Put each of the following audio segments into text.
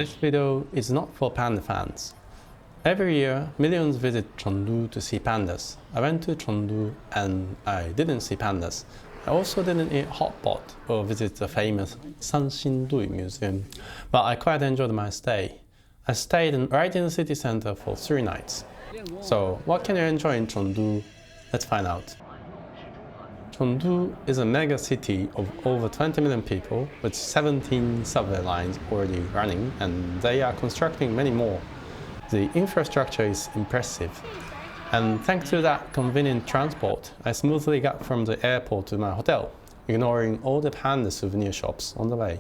This video is not for panda fans. Every year, millions visit Chengdu to see pandas. I went to Chengdu and I didn't see pandas. I also didn't eat hot pot or visit the famous Hanshi Museum, but I quite enjoyed my stay. I stayed right in the city center for 3 nights. So, what can you enjoy in Chengdu? Let's find out. Chengdu is a mega city of over 20 million people with 17 subway lines already running, and they are constructing many more. The infrastructure is impressive. And thanks to that convenient transport, I smoothly got from the airport to my hotel, ignoring all the panda souvenir shops on the way.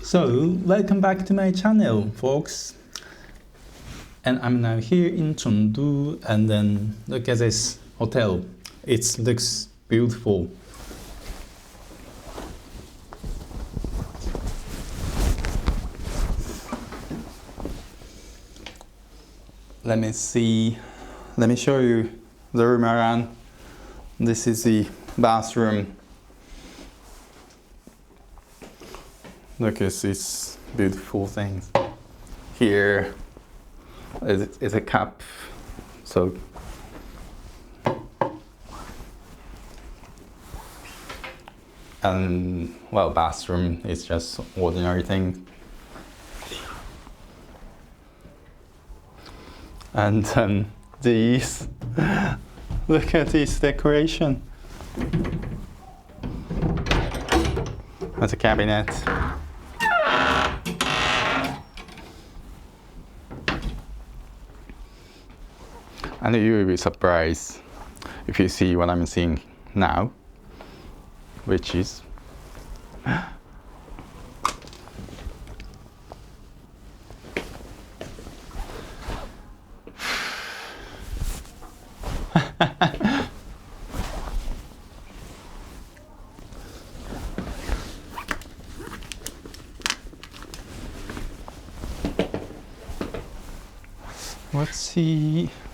So, welcome back to my channel, folks. And I'm now here in Chengdu, and then look at this hotel. It looks beautiful. Let me see. Let me show you the room around. This is the bathroom. Look at these beautiful things. Here is a cup, so and well, bathroom is just ordinary thing. And these, look at this decoration. That's a cabinet. And you will be surprised if you see what I'm seeing now, which is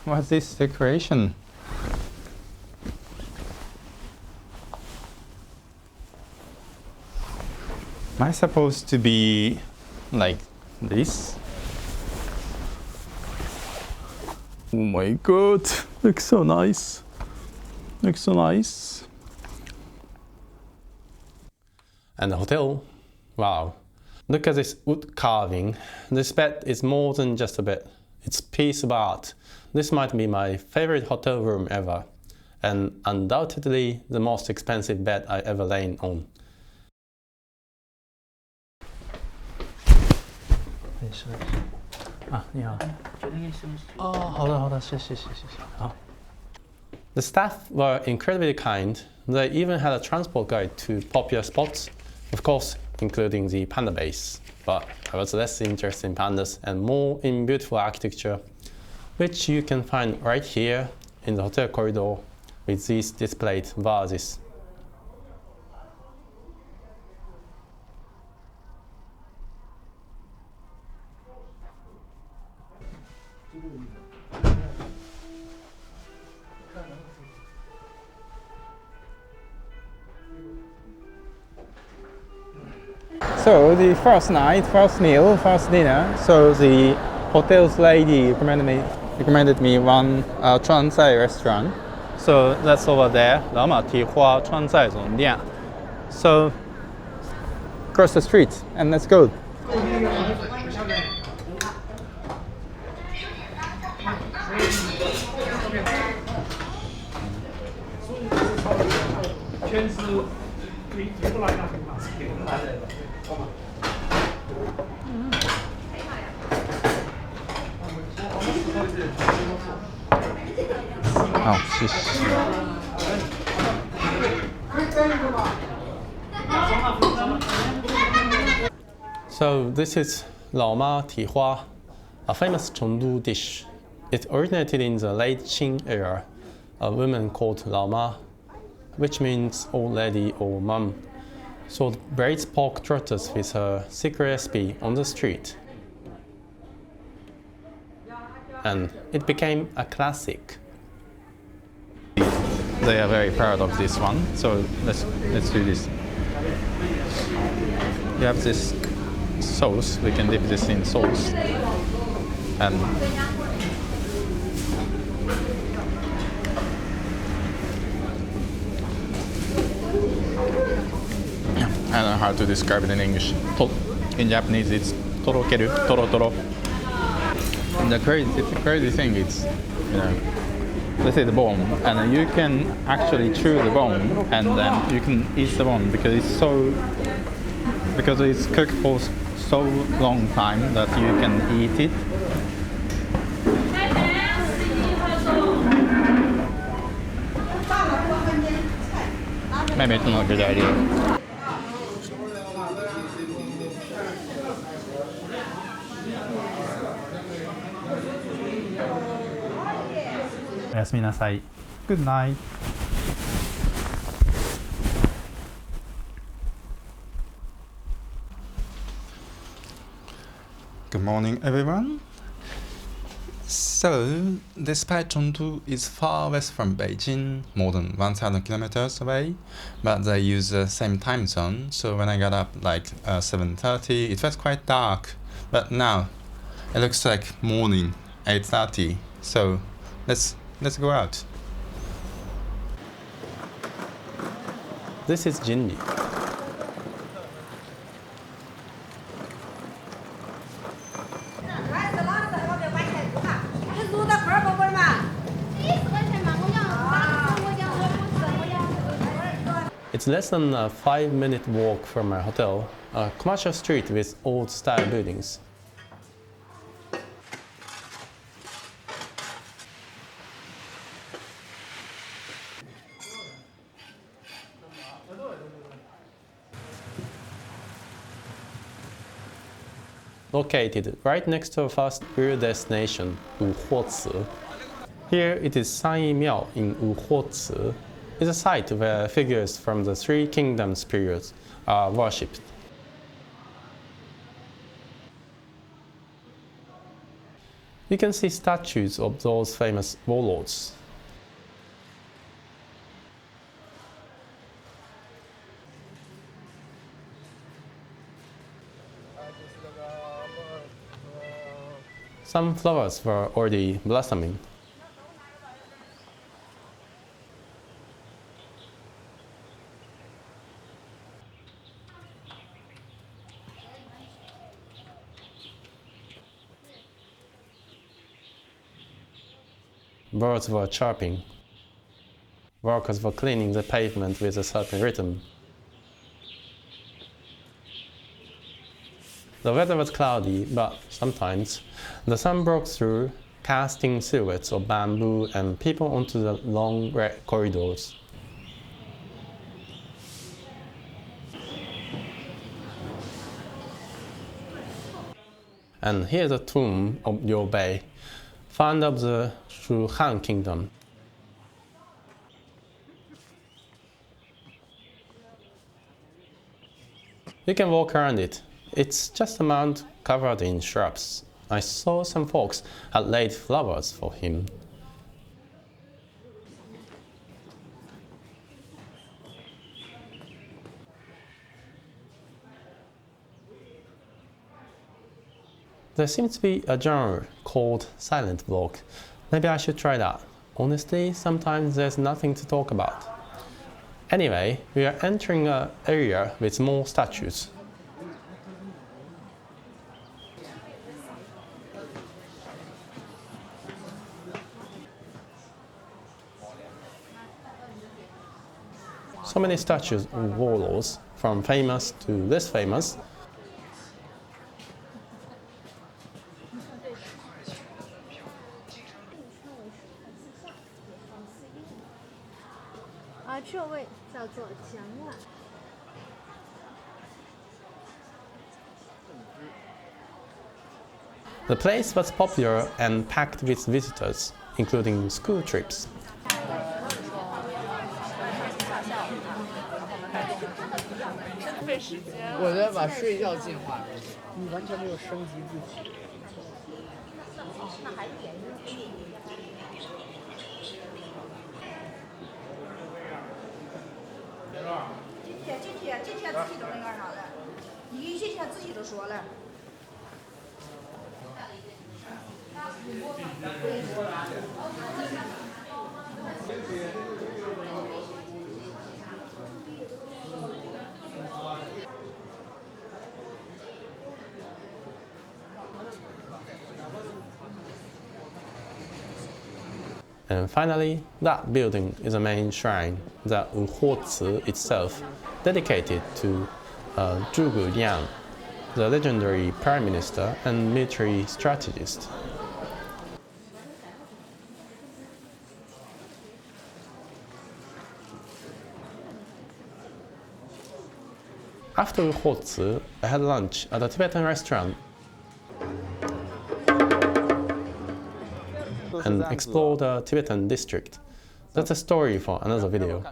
what's this decoration? Am I supposed to be like this? Oh my god, looks so nice. Looks so nice. And the hotel, wow. Look at this wood carving. This bed is more than just a bed. It's a piece of art. This might be my favorite hotel room ever, and undoubtedly the most expensive bed I ever lain on. 你好。哦，好的，好的，谢谢。好。The staff were incredibly kind. They even had a transport guide to popular spots, of course, including the panda base. But I was less interested in pandas and more in beautiful architecture, which you can find right here in the hotel corridor with these displayed vases. So the first night, first meal, first dinner. So the hotel's lady recommended me one Chuancai restaurant. So that's over there, Laoma蹄花 Chuancai 总店. So cross the street and let's go. Oh, so this is Laoma蹄花, a famous Chengdu dish. It originated in the late Qing era. A woman called Laoma, which means old lady or mum, sold braised pork trotters with her secret recipe on the street. and it became a classic. They are very proud of this one, so let's do this. You have this sauce, we can dip this in sauce. And I don't know how to describe it in English. In Japanese, it's torokeru, toro. And the crazy thing is, this is the bone, and you can actually chew the bone, and then you can eat the bone because it's cooked for so long time that you can eat it. Maybe it's not a good idea. Good night. Good morning, everyone. So, despite Chengdu is far west from Beijing, more than 1,000 kilometers away, but they use the same time zone. So when I got up like 7:30, it was quite dark. But now it looks like morning, 8:30. So let's go out. This is Jinli. It's less than a 5-minute walk from our hotel, a commercial street with old-style buildings. Located right next to our first real destination, Wuhouci. Here it is Sanyi Miao in Wuhouci. It's a site where figures from the Three Kingdoms period are worshipped. You can see statues of those famous warlords. Some flowers were already blossoming. Birds were chirping. Workers were cleaning the pavement with a certain rhythm. The weather was cloudy, but sometimes the sun broke through, casting silhouettes of bamboo and people onto the long red corridors. And here's a tomb of Laopai, founder of the Shu Han Kingdom. You can walk around it. It's just a mound covered in shrubs. I saw some folks had laid flowers for him. There seems to be a genre called silent vlog. Maybe I should try that. Honestly, sometimes there's nothing to talk about. Anyway, we are entering an area with more statues. So many statues of warlords, from famous to less famous. The place was popular and packed with visitors, including school trips. And finally, that building is a main shrine, the Wuhouci itself, dedicated to Zhuge Liang, the legendary prime minister and military strategist. After Wuhouci, I had lunch at a Tibetan restaurant and explored the Tibetan district. That's a story for another video.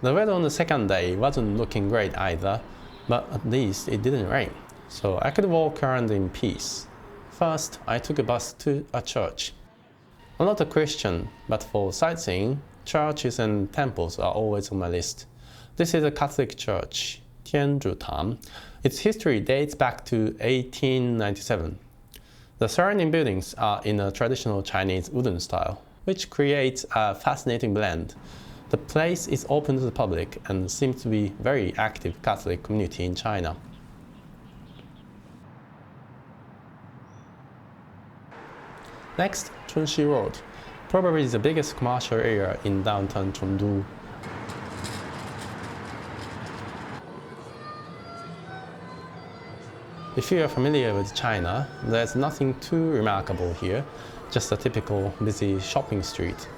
The weather on the second day wasn't looking great either, but at least it didn't rain, so I could walk around in peace. First, I took a bus to a church. I'm not a Christian, but for sightseeing, churches and temples are always on my list. This is a Catholic church, Tianfu Tang. Its history dates back to 1897. The surrounding buildings are in a traditional Chinese wooden style, which creates a fascinating blend. The place is open to the public and seems to be a very active Catholic community in China. Next, Chunxi Road, probably the biggest commercial area in downtown Chengdu. If you are familiar with China, there's nothing too remarkable here, just a typical busy shopping street.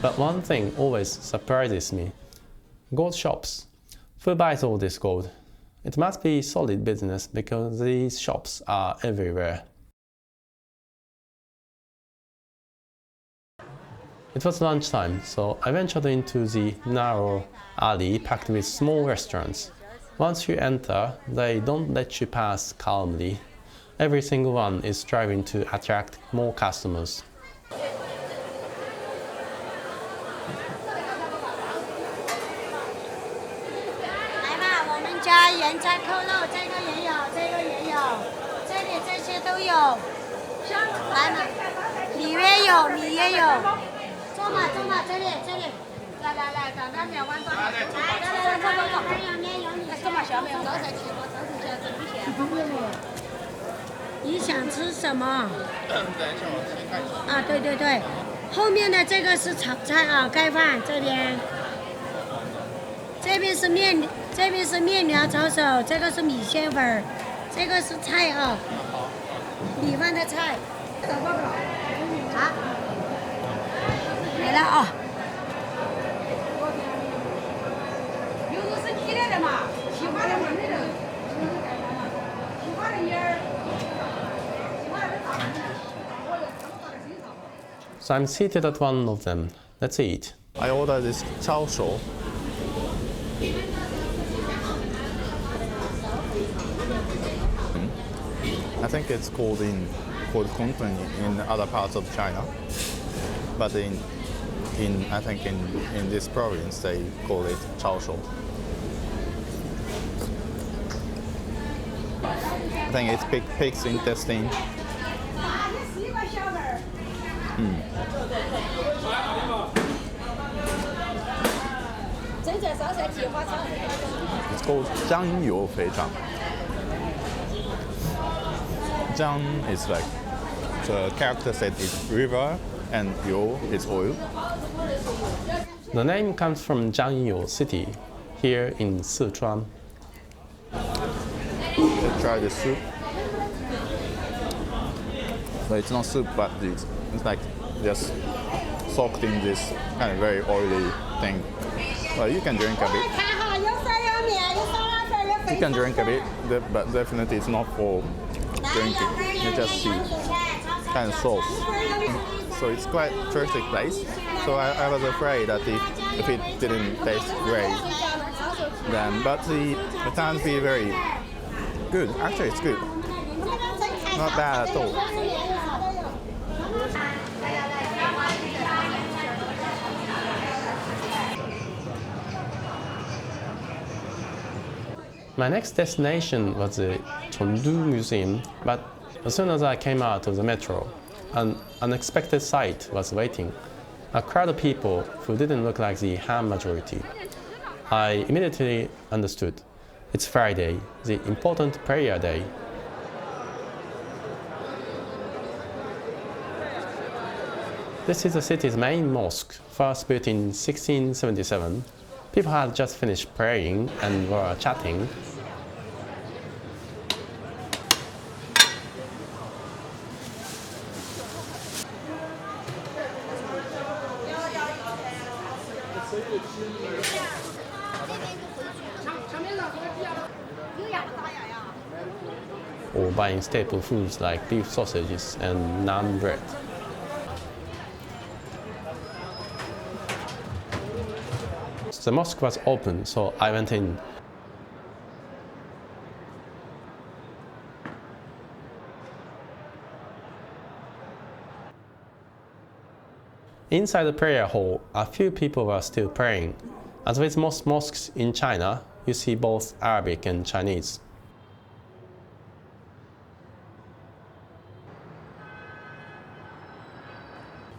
But one thing always surprises me: gold shops. Who buys all this gold? It must be solid business because these shops are everywhere. It was lunchtime, so I ventured into the narrow alley packed with small restaurants. Once you enter, they don't let you pass calmly. Every single one is striving to attract more customers.你想吃什么？啊，对对对，后面的这个是炒菜啊，盖饭这边，这边是面条抄手，这个是米线粉，这个是菜啊，米饭的菜。啊，来了啊。有的是提来的嘛，喜欢的嘛那个，喜欢的烟儿。 So I'm seated at one of them. Let's eat. I ordered this Chao Shou. I think it's called Kongton in other parts of China, but I think in this province they call it Chao Shou. I think it's pig's intestine. It's called Jiangyou Feichang. Jiang is like the character said is river and you is oil. The name comes from Jiangyou city, here in Sichuan. Let's try the soup. But it's not soup, but it's like just soaked in this kind of very oily thing. Well, you can drink a bit. You can drink a bit, but definitely it's not for drinking. You just see kind of sauce. So it's quite touristic place. So I was afraid that if it didn't taste great, then but it turned to be very good. Actually, it's good. Not bad at all. My next destination was the Chengdu Museum, but as soon as I came out of the metro, an unexpected sight was waiting. A crowd of people who didn't look like the Han majority. I immediately understood. It's Friday, the important prayer day. This is the city's main mosque, first built in 1677. People had just finished praying and were chatting. Or buying staple foods like beef sausages and naan bread. The mosque was open, so I went in. Inside the prayer hall, a few people were still praying. As with most mosques in China, you see both Arabic and Chinese.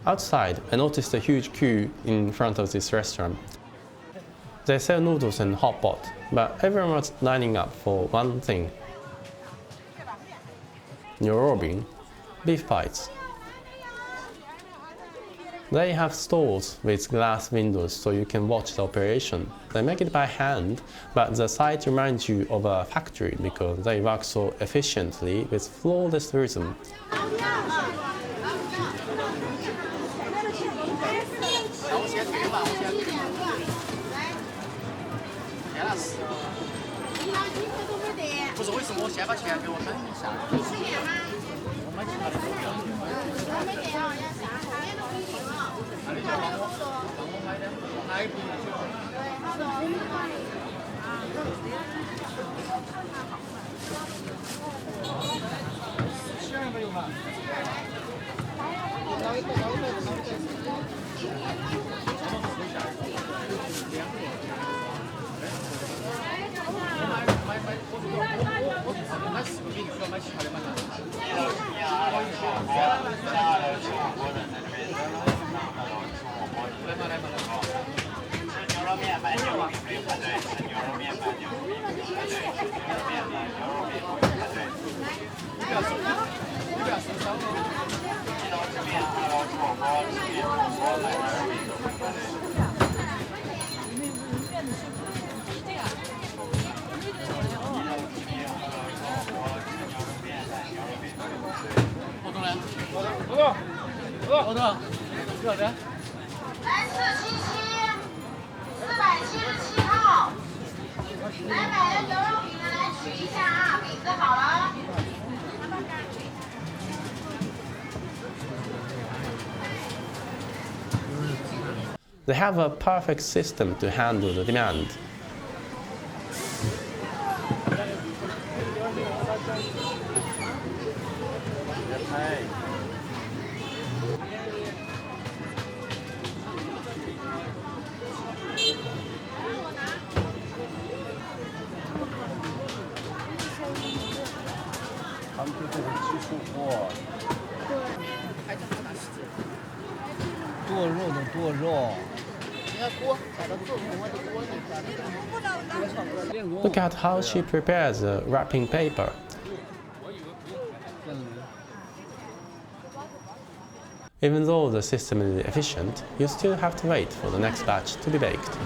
Outside, I noticed a huge queue in front of this restaurant. They sell noodles and hot pot, but everyone was lining up for one thing. Niurou, beef bites. They have stalls with glass windows so you can watch the operation. They make it by hand, but the site reminds you of a factory because they work so efficiently with flawless rhythm. They have a perfect system to handle the demand. Look at how she prepares the wrapping paper. Even though the system is efficient, you still have to wait for the next batch to be baked.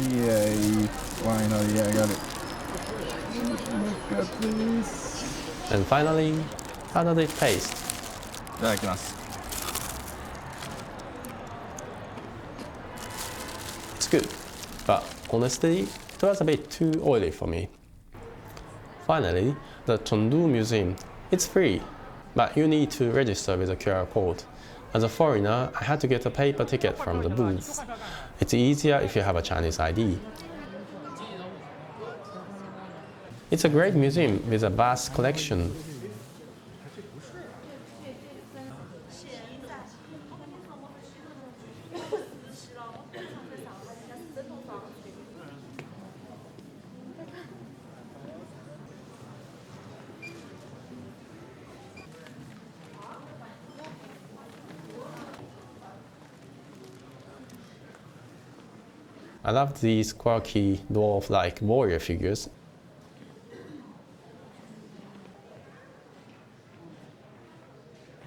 Yay, finally I got it. Look at this. And finally, how does it taste? It's good, but honestly, it was a bit too oily for me. Finally, the Chengdu Museum. It's free, but you need to register with a QR code. As a foreigner, I had to get a paper ticket from the booth. It's easier if you have a Chinese ID. It's a great museum with a vast collection. I love these quirky dwarf-like warrior figures.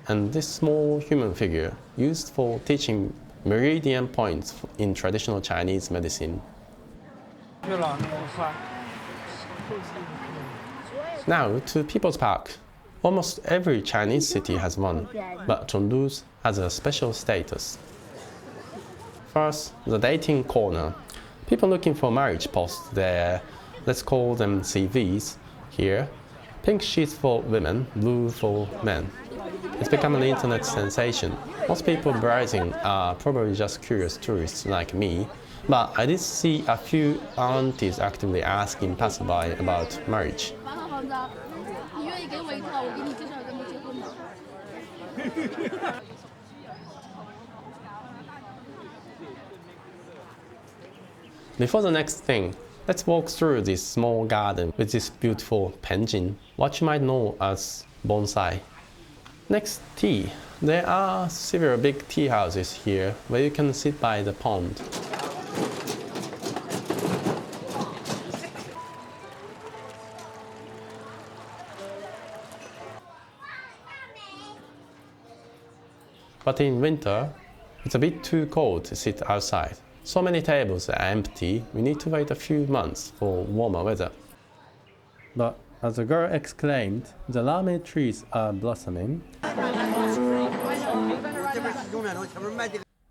And this small human figure used for teaching meridian points in traditional Chinese medicine. Now to People's Park. Almost every Chinese city has one, but Chengdu's has a special status. First, the dating corner. People looking for marriage post there. Let's call them CVs here. Pink sheets for women, blue for men. It's become an internet sensation. Most people browsing are probably just curious tourists like me, but I did see a few aunties actively asking passerby about marriage. Before the next thing, let's walk through this small garden with this beautiful penjin, what you might know as bonsai. Next, tea. There are several big tea houses here where you can sit by the pond. But in winter, it's a bit too cold to sit outside. So many tables are empty, we need to wait a few months for warmer weather. But as the girl exclaimed, the lame trees are blossoming.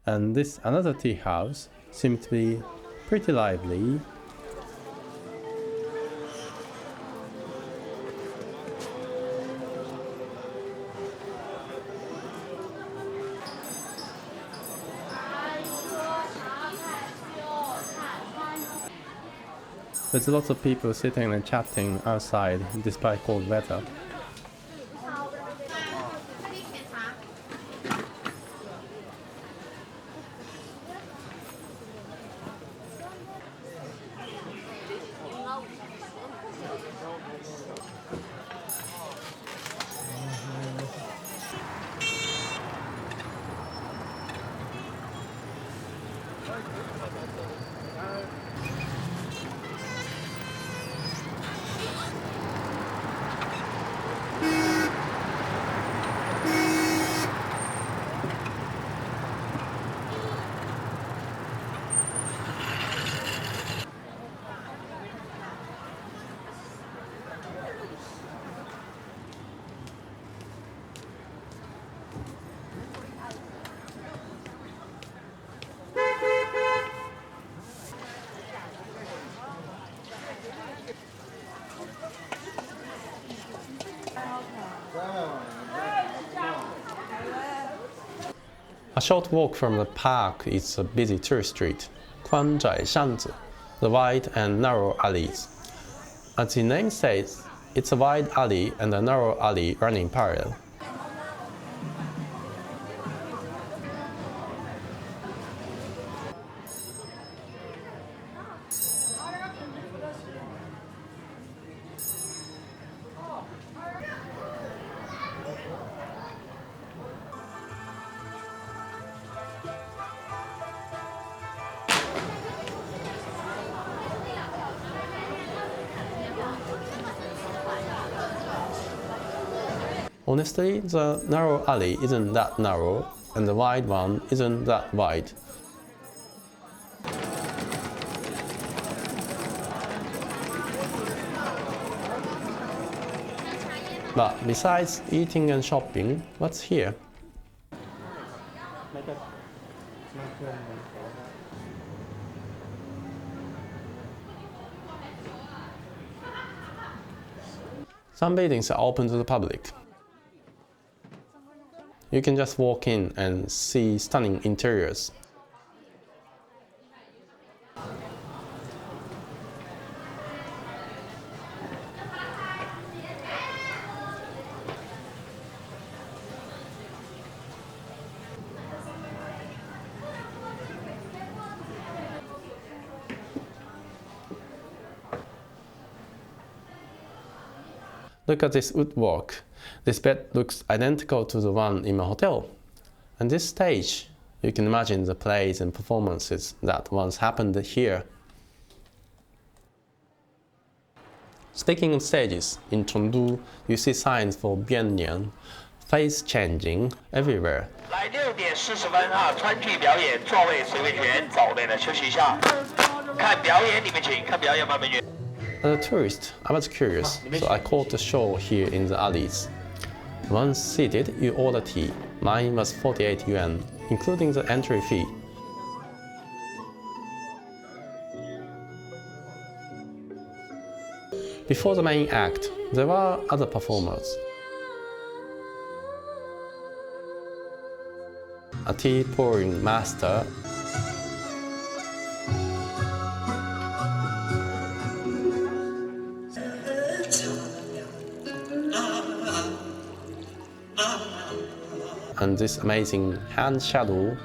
And this another tea house seemed to be pretty lively. There's lots of people sitting and chatting outside despite cold weather. A short walk from the park is a busy tourist street, Kuanzhai Shanzi, the wide and narrow alleys. As the name says, it's a wide alley and a narrow alley running parallel. Honestly, the narrow alley isn't that narrow, and the wide one isn't that wide. But besides eating and shopping, what's here? Some buildings are open to the public. You can just walk in and see stunning interiors. Look at this woodwork. This bed looks identical to the one in my hotel. And this stage, you can imagine the plays and performances that once happened here. Speaking of stages, in Chengdu, you see signs for Bainian, face changing everywhere. 来6点40分川剧表演，座位随位权，走累了休息一下。看表演，你们请看表演，慢慢远。 As a tourist, I was curious, so I caught a show here in the alleys. Once seated, you order tea. Mine was 48 yuan, including the entry fee. Before the main act, there were other performers. A tea pouring master, and this amazing hand shadow.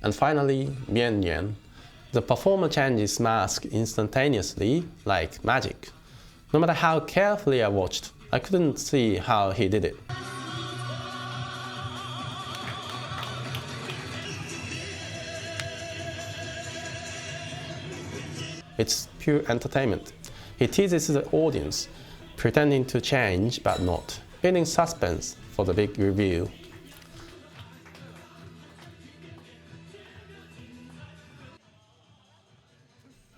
And finally, Bainian. The performer changes mask instantaneously, like magic. No matter how carefully I watched, I couldn't see how he did it. It's pure entertainment. He teases the audience, pretending to change but not, building suspense for the big reveal.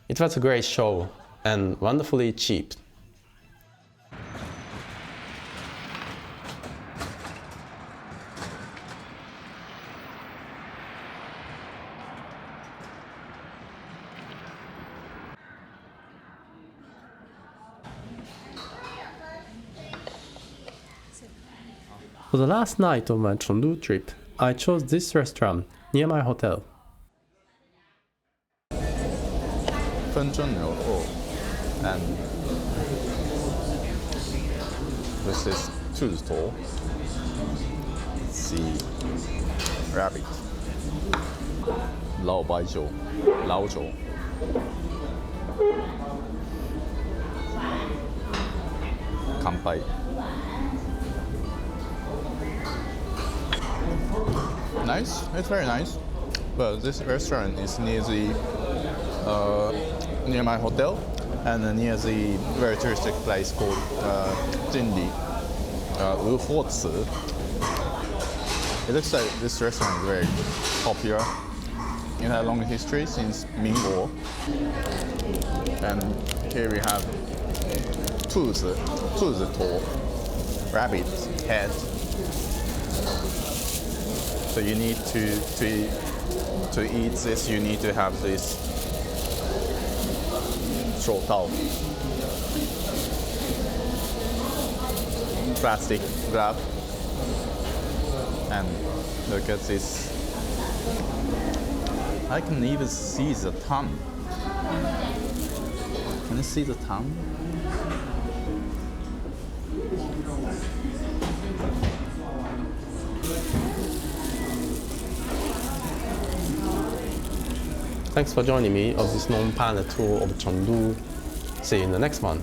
It was a great show and wonderfully cheap. For the last night of my Chengdu trip, I chose this restaurant near my hotel. 分蒸牛肉 and this is 兔子头 the rabbit 老白酒老酒 乾杯 Nice, it's very nice. But this restaurant is near the near my hotel and near the very touristic place called Jinli Wuhouci. It looks like this restaurant is very popular. It has a long history since Mingguo. And here we have 兔子头 rabbit head. So you need to eat this, you need to have this 手套 plastic glove, and look at this. I can even see the tongue. Can you see the tongue? Thanks for joining me on this non-planned tour of Chengdu. See you in the next one.